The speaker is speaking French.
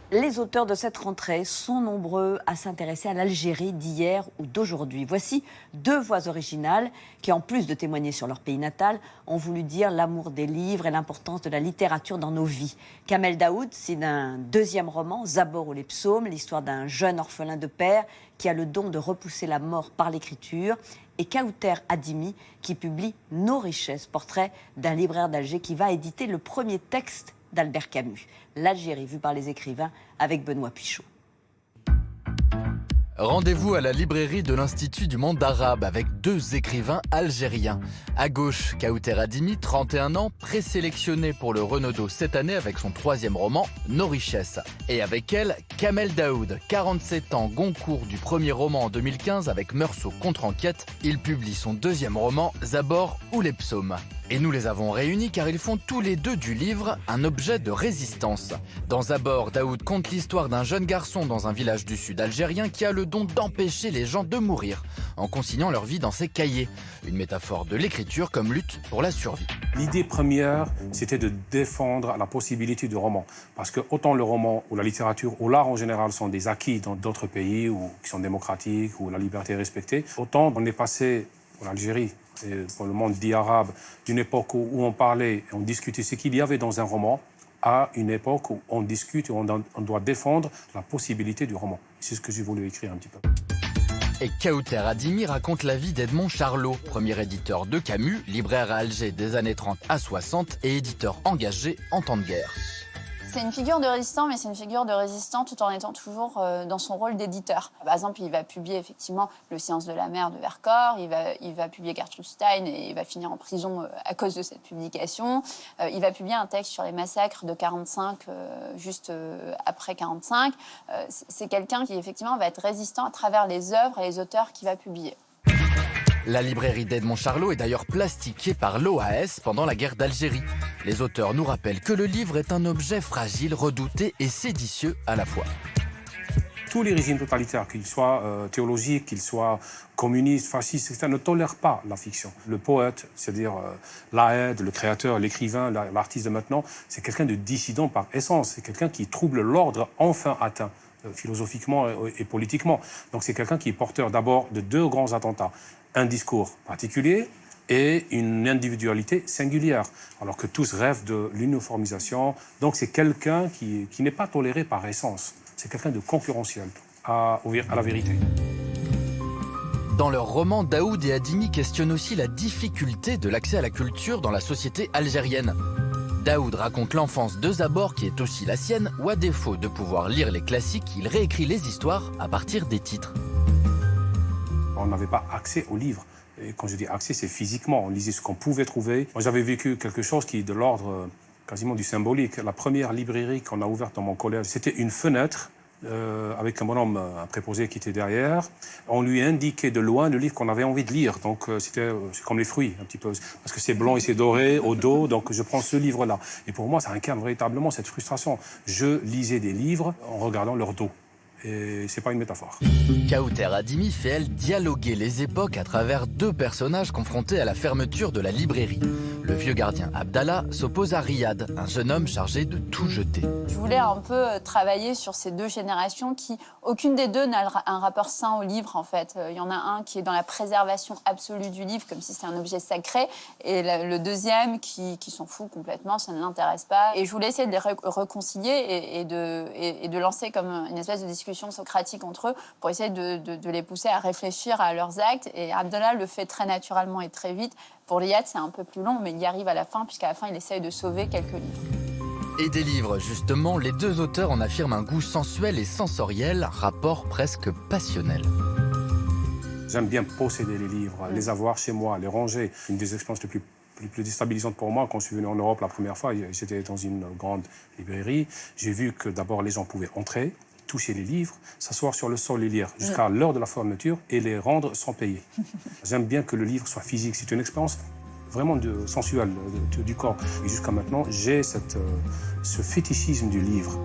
Les auteurs de cette rentrée sont nombreux à s'intéresser à l'Algérie d'hier ou d'aujourd'hui. Voici deux voix originales qui, en plus de témoigner sur leur pays natal, ont voulu dire l'amour des livres et l'importance de la littérature dans nos vies. Kamel Daoud signe un deuxième roman, Zabor ou les psaumes, l'histoire d'un jeune orphelin de père qui a le don de repousser la mort par l'écriture. Et Kaouter Adimi qui publie Nos richesses, portrait d'un libraire d'Alger qui va éditer le premier texte d'Albert Camus, L'Algérie vue par les écrivains, avec Benoît Pichot. Rendez-vous à la librairie de l'Institut du monde arabe avec deux écrivains algériens. À gauche, Kaouter Adimi, 31 ans, présélectionné pour le Renaudot cette année avec son troisième roman, Nos richesses. Et avec elle, Kamel Daoud, 47 ans, Goncourt du premier roman en 2015 avec Meursault contre-enquête. Il publie son deuxième roman, Zabor ou les psaumes. Et nous les avons réunis car ils font tous les deux du livre un objet de résistance. Dans Zabor, Daoud conte l'histoire d'un jeune garçon dans un village du sud algérien qui a le don d'empêcher les gens de mourir en consignant leur vie dans ses cahiers. Une métaphore de l'écriture comme lutte pour la survie. L'idée première, c'était de défendre la possibilité du roman. Parce que autant le roman ou la littérature ou l'art en général sont des acquis dans d'autres pays ou qui sont démocratiques où la liberté est respectée, autant on est passé en Algérie et pour le monde dit arabe, d'une époque où on parlait, on discutait ce qu'il y avait dans un roman, à une époque où on discute et on doit défendre la possibilité du roman. C'est ce que j'ai voulu écrire un petit peu. Et Kaouter Adimi raconte la vie d'Edmond Charlot, premier éditeur de Camus, libraire à Alger des années 30 à 60 et éditeur engagé en temps de guerre. C'est une figure de résistant, mais c'est une figure de résistant tout en étant toujours dans son rôle d'éditeur. Par exemple, il va publier effectivement Le silence de la mer de Vercors, il va publier Gertrude Stein et il va finir en prison à cause de cette publication. Il va publier un texte sur les massacres de 45, juste après 45. C'est quelqu'un qui effectivement va être résistant à travers les œuvres et les auteurs qu'il va publier. La librairie d'Edmond Charlot est d'ailleurs plastiquée par l'OAS pendant la guerre d'Algérie. Les auteurs nous rappellent que le livre est un objet fragile, redouté et séditieux à la fois. Tous les régimes totalitaires, qu'ils soient théologiques, qu'ils soient communistes, fascistes, etc., ne tolèrent pas la fiction. Le poète, c'est-à-dire l'Aède, le créateur, l'écrivain, l'artiste de maintenant, c'est quelqu'un de dissident par essence. C'est quelqu'un qui trouble l'ordre enfin atteint, philosophiquement et politiquement. Donc c'est quelqu'un qui est porteur d'abord de deux grands attentats. Un discours particulier et une individualité singulière, alors que tous rêvent de l'uniformisation. Donc c'est quelqu'un qui n'est pas toléré par essence. C'est quelqu'un de concurrentiel à la vérité. Dans leur roman, Daoud et Adimi questionnent aussi la difficulté de l'accès à la culture dans la société algérienne. Daoud raconte l'enfance de Zabor qui est aussi la sienne, où à défaut de pouvoir lire les classiques, il réécrit les histoires à partir des titres. On n'avait pas accès aux livres. Et quand je dis accès, c'est physiquement. On lisait ce qu'on pouvait trouver. Moi, j'avais vécu quelque chose qui est de l'ordre quasiment du symbolique. La première librairie qu'on a ouverte dans mon collège, c'était une fenêtre avec un bonhomme, un préposé qui était derrière. On lui indiquait de loin le livre qu'on avait envie de lire. Donc, c'est comme les fruits, un petit peu. Parce que c'est blanc et c'est doré au dos. Donc, je prends ce livre-là. Et pour moi, ça incarne véritablement cette frustration. Je lisais des livres en regardant leur dos. Et c'est pas une métaphore. Kaouter Adimi fait, elle, dialoguer les époques à travers deux personnages confrontés à la fermeture de la librairie. Le vieux gardien Abdallah s'oppose à Riyad, un jeune homme chargé de tout jeter. Je voulais un peu travailler sur ces deux générations qui, aucune des deux n'a un rapport sain au livre, en fait. Il y en a un qui est dans la préservation absolue du livre, comme si c'était un objet sacré, et le deuxième qui s'en fout complètement, ça ne l'intéresse pas. Et je voulais essayer de les réconcilier et de lancer comme une espèce de discussion socratique entre eux pour essayer de les pousser à réfléchir à leurs actes. Et Abdallah le fait très naturellement et très vite. Pour Riyad, c'est un peu plus long, mais il y arrive à la fin, puisqu'à la fin, il essaye de sauver quelques livres. Et des livres, justement, les deux auteurs en affirment un goût sensuel et sensoriel, un rapport presque passionnel. J'aime bien posséder les livres, les avoir chez moi, les ranger. Une des expériences les plus déstabilisantes pour moi, quand je suis venu en Europe la première fois, j'étais dans une grande librairie. J'ai vu que d'abord, les gens pouvaient entrer, toucher les livres, s'asseoir sur le sol et lire jusqu'à l'heure de la fermeture et les rendre sans payer. J'aime bien que le livre soit physique. C'est une expérience vraiment sensuelle du corps. Et jusqu'à maintenant, j'ai ce fétichisme du livre.